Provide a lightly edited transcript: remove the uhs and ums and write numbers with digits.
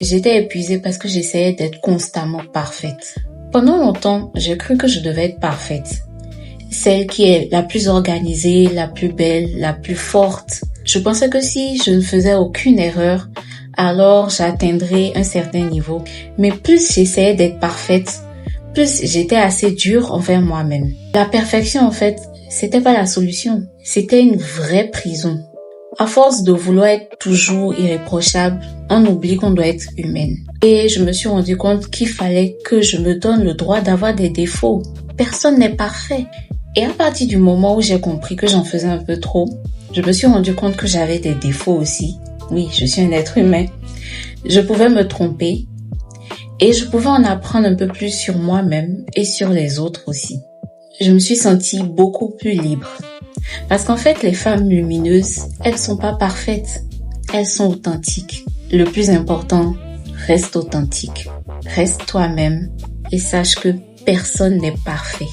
J'étais épuisée parce que j'essayais d'être constamment parfaite. Pendant longtemps, j'ai cru que je devais être parfaite. Celle qui est la plus organisée, la plus belle, la plus forte. Je pensais que si je ne faisais aucune erreur, alors j'atteindrais un certain niveau. Mais plus j'essayais d'être parfaite, plus j'étais assez dure envers moi-même. La perfection, en fait, c'était pas la solution. C'était une vraie prison. À force de vouloir être toujours irréprochable, on oublie qu'on doit être humaine. Et je me suis rendu compte qu'il fallait que je me donne le droit d'avoir des défauts. Personne n'est parfait. Et à partir du moment où j'ai compris que j'en faisais un peu trop, je me suis rendu compte que j'avais des défauts aussi. Oui, je suis un être humain. Je pouvais me tromper et je pouvais en apprendre un peu plus sur moi-même et sur les autres aussi. Je me suis sentie beaucoup plus libre. Parce qu'en fait, les femmes lumineuses, elles sont pas parfaites. Elles sont authentiques. Le plus important, reste authentique. Reste toi-même et sache que personne n'est parfait.